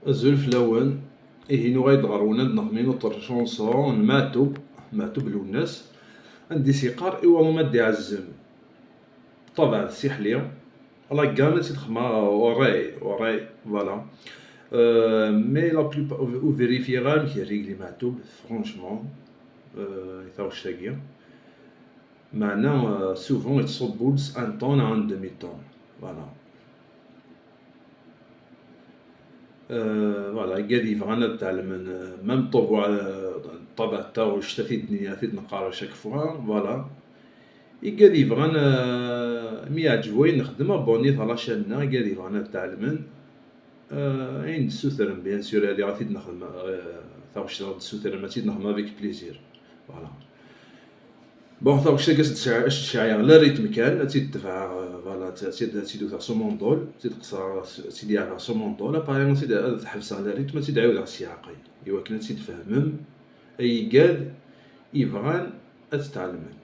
Zulflawen, ihinu ɣayd ɣer unad neɣ tar chanson n Maɛtub Lwennas andi s-yeqqar iwa ma d-iɛezzem طبعا السحلية لا gamme تخدم وراي فوالا مي لا بلو فيريفي غير كي ريغلي معتوب فرونشمون يثاوش تاكيا معنا سوفون يتصوب بولس ان طون ان دومي طون فوالا فوالا قاد يبغانا تعلم ميم طوبو على الطبع تاعو شتا في الدنيا في نقرا شاك فوا فوالا قاد يبغانا مي عجبوين نخدم ابونيت على شاننا قاد يبغانا تعلمن عند السوثرن بيان سور هادي غادي نخدم ثاوش السوثرن ماشي نخدم افيك بليزير فوالا بون ثاوش اش تشعيا لا ريتم كان تيدفع فوالا تيدو تاع سوموندول تيدقصا تيدي على سوموندول باغي تيد تحبس على ريتم تيدعاود على السياقي ايوا كنا تيتفهمم اي قاد يبغان تتعلمن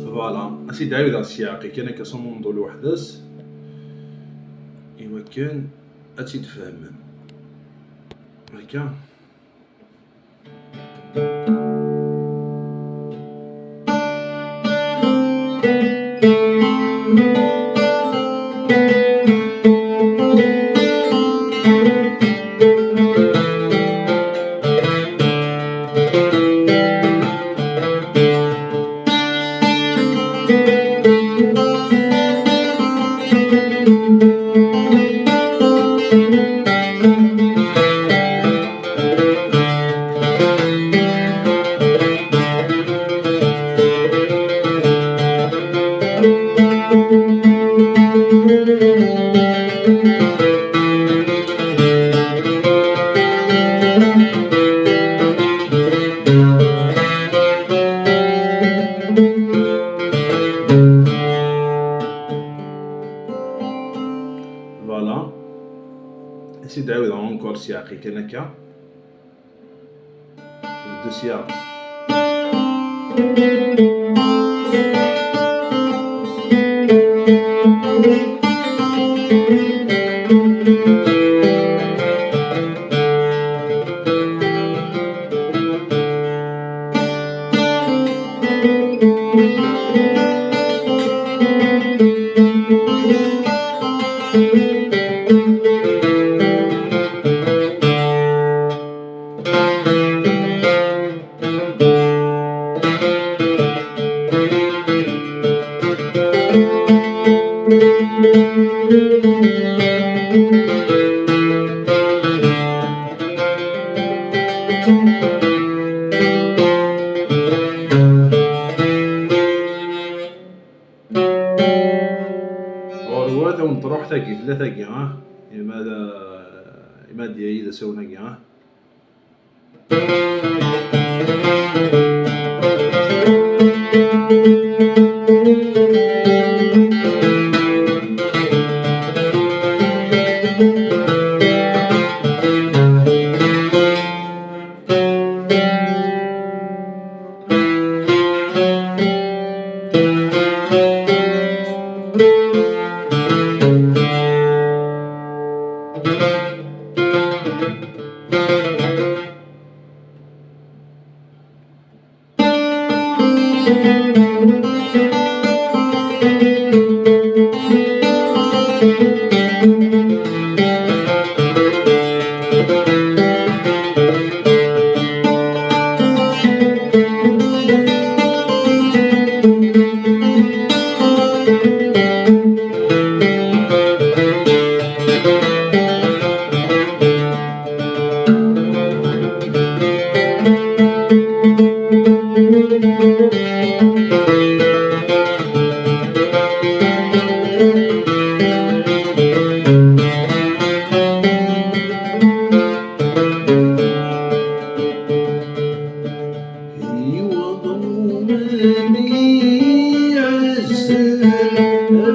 فوالا اسيدي عاود على السياقي كان هكا سوموندول وحداس ايوا كان تيتفهمن هكا فوالا اسيدي عاود اونكور سياقي كان هكا دو سياق هو تو تروح تاقي ثلاثة كاع إما ديالي إذا سونا كاع.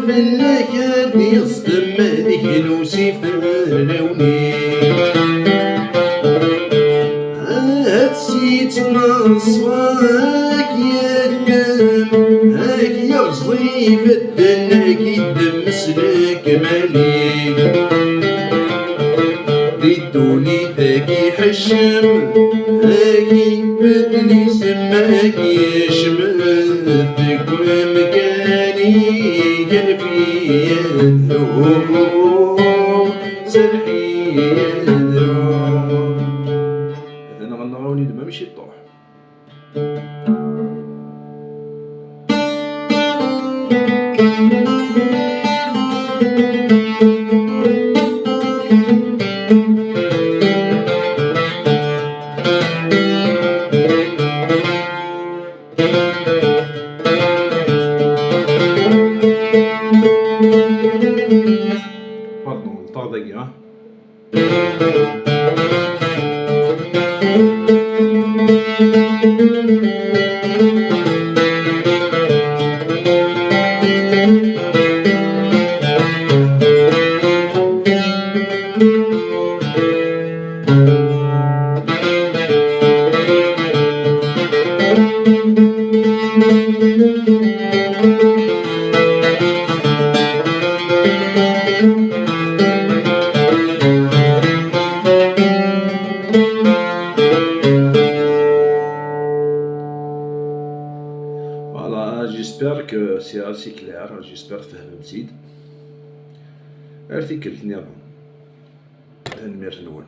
فلك يصدم ذيك لوسيفر لوني هتسيت نصفاك يدم هاك يرزلي في الدنك يدم سلك مالك ردوني ذاكي حشم هاكي بدلي سماك يشمتك ومكاني قلبي يذوب سرحي يذوب. أنا غنغاوني لما مشي طوح. Pardon, tardegi ha. Voilà, j'espère que c'est assez clair, j'espère فهمتيد. أرتي كلتني أظن. تنمير نول.